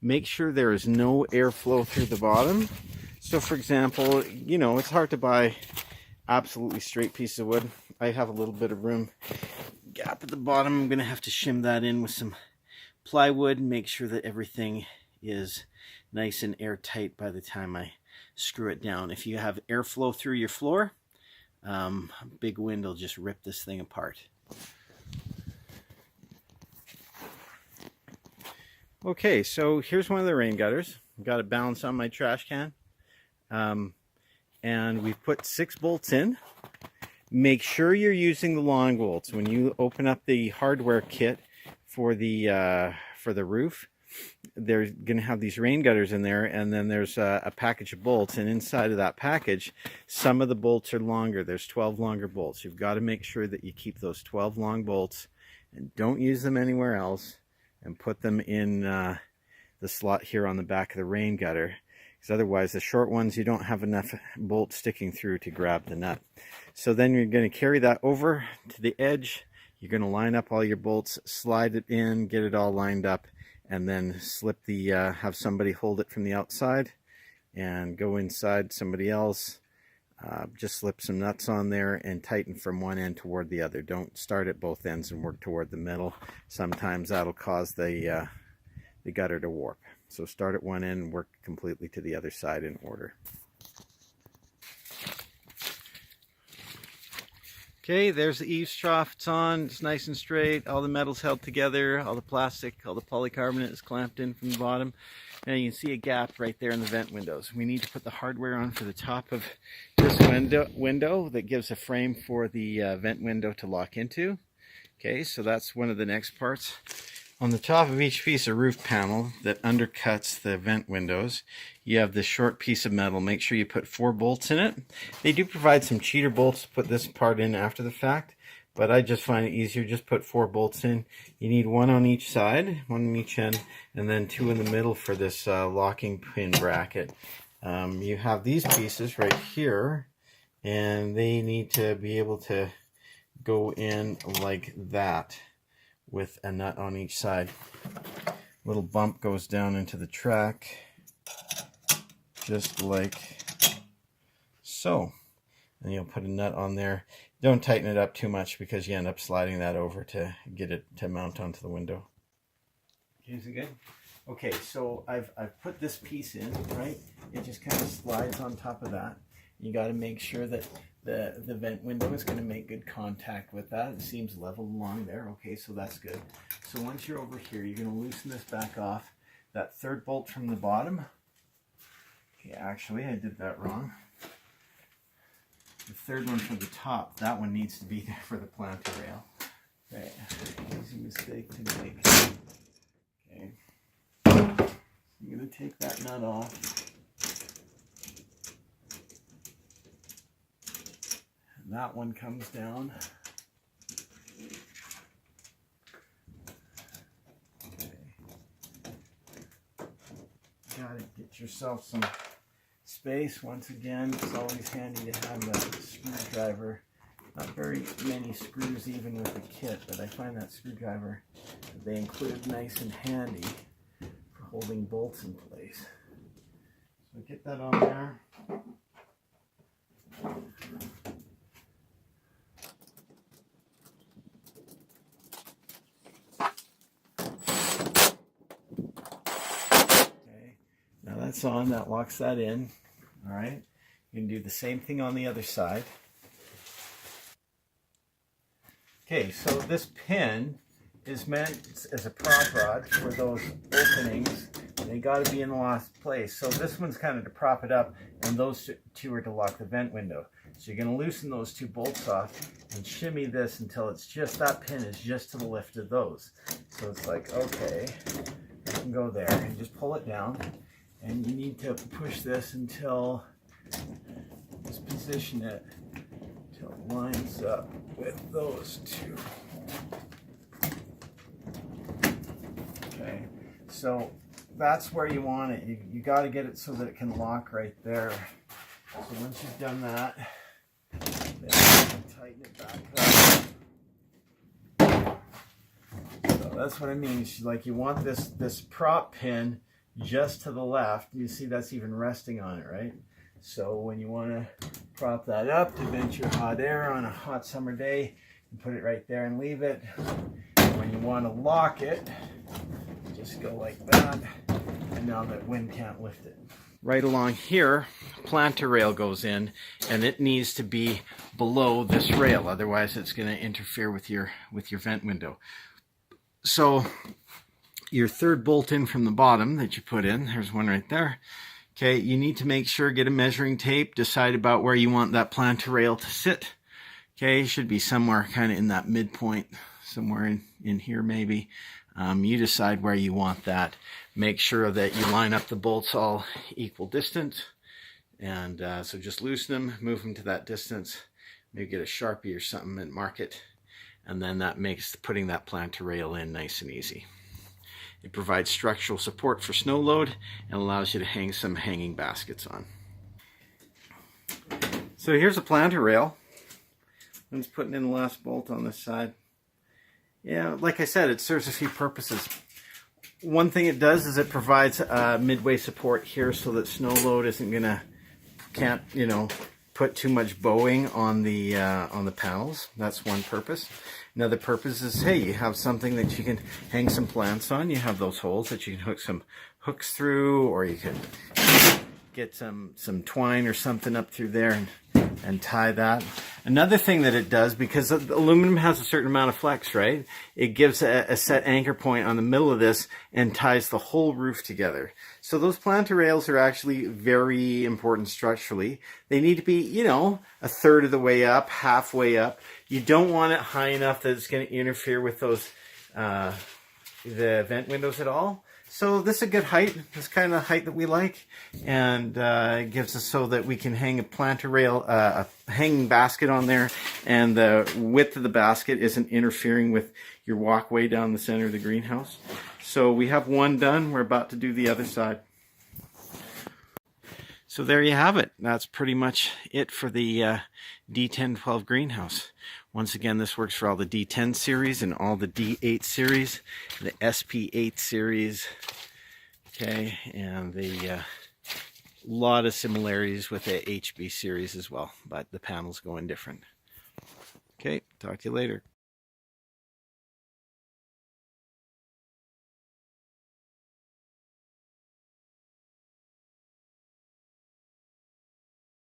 make sure there is no airflow through the bottom. So for example, you know, it's hard to buy absolutely straight piece of wood. I have a little bit of room gap at the bottom. I'm going to have to shim that in with some plywood and make sure that everything is nice and airtight by the time I screw it down. If you have airflow through your floor, a big wind will just rip this thing apart. Okay, so here's one of the rain gutters. I've got it balanced on my trash can. And we've put 6 bolts in. Make sure you're using the long bolts. When you open up the hardware kit for the roof, they're going to have these rain gutters in there, and then there's a package of bolts, and inside of that package, some of the bolts are longer. There's 12 longer bolts. You've got to make sure that you keep those 12 long bolts and don't use them anywhere else, and put them in the slot here on the back of the rain gutter, because otherwise the short ones, you don't have enough bolts sticking through to grab the nut. So then you're going to carry that over to the edge. You're going to line up all your bolts, slide it in, get it all lined up, and then slip the have somebody hold it from the outside and go inside somebody else. Just slip some nuts on there and tighten from one end toward the other. Don't start at both ends and work toward the middle. Sometimes that'll cause the gutter to warp. So start at one end and work completely to the other side in order. Okay, there's the eaves trough. It's on. It's nice and straight. All the metal's held together. All the plastic, all the polycarbonate is clamped in from the bottom. And you can see a gap right there in the vent windows. We need to put the hardware on for the top of this window that gives a frame for the vent window to lock into. Okay, so that's one of the next parts. On the top of each piece of roof panel that undercuts the vent windows, you have this short piece of metal. Make sure you put 4 bolts in it. They do provide some cheater bolts to put this part in after the fact, but I just find it easier. Just put 4 bolts in. You need 1 on each side, 1 on each end, and then 2 in the middle for this locking pin bracket. You have these pieces right here, and they need to be able to go in like that, with a nut on each side. Little bump goes down into the track, just like so. And you'll put a nut on there. Don't tighten it up too much because you end up sliding that over to get it to mount onto the window. Is it good? Okay, so I've put this piece in, right? It just kind of slides on top of that. You got to make sure that the vent window is going to make good contact with that. It seems level along there. Okay, so that's good. So once you're over here, you're going to loosen this back off. That 3rd bolt from the bottom. Okay, actually, I did that wrong. The 3rd one from the top, that one needs to be there for the planter rail. Okay, easy mistake to make. Okay, so you're going to take that nut off. That one comes down. Okay. Gotta get yourself some space. Once again, it's always handy to have a screwdriver. Not very many screws even with the kit, but I find that screwdriver that they include nice and handy for holding bolts in place. So get that on there. That's on, that locks that in. All right, you can do the same thing on the other side. Okay, so this pin is meant as a prop rod for those openings. They got to be in the last place. So this one's kind of to prop it up, and those 2 are to lock the vent window. So you're going to loosen those 2 bolts off and shimmy this until it's just, that pin is just to the left of those. So it's like, okay, you can go there and just pull it down. And you need to push this until, just position it until it lines up with those 2. Okay, so that's where you want it. You got to get it so that it can lock right there. So once you've done that, then tighten it back up. So that's what I mean. Like, you want this prop pin. just to the left. You see that's even resting on it, right? So when you want to prop that up to vent your hot air on a hot summer day, you put it right there and leave it. When you want to lock it, just go like that, and now that wind can't lift it. Right along here, planter rail goes in, and it needs to be below this rail, otherwise it's going to interfere with your vent window. So your third bolt in from the bottom that you put in, there's one right there. Okay, you need to make sure, get a measuring tape, decide about where you want that planter rail to sit. Okay, it should be somewhere kind of in that midpoint, somewhere in here maybe. You decide where you want that. Make sure that you line up the bolts all equal distance. And so just loosen them, move them to that distance. Maybe get a Sharpie or something and mark it. And then that makes putting that planter rail in nice and easy. It provides structural support for snow load and allows you to hang some hanging baskets on. So here's a planter rail. I'm just putting in the last bolt on this side. Yeah, like I said, it serves a few purposes. One thing it does is it provides midway support here so that snow load can't put too much bowing on the panels. That's one purpose. Another purpose is, hey, you have something that you can hang some plants on. You have those holes that you can hook some hooks through, or you can get some twine or something up through there and tie that. Another thing that it does, because aluminum has a certain amount of flex, right? It gives a set anchor point on the middle of this and ties the whole roof together. So those planter rails are actually very important structurally. They need to be, a third of the way up, halfway up. You don't want it high enough that it's going to interfere with those the vent windows at all. So this is a good height. This is kind of the height that we like, and it gives us so that we can hang a planter rail, a hanging basket on there, and the width of the basket isn't interfering with your walkway down the center of the greenhouse. So we have one done. We're about to do the other side. So there you have it. That's pretty much it for the D1012 Greenhouse. Once again, this works for all the D10 series and all the D8 series, the SP Series, okay, and the lot of similarities with the HB series as well, but the panels go in different. Okay, talk to you later.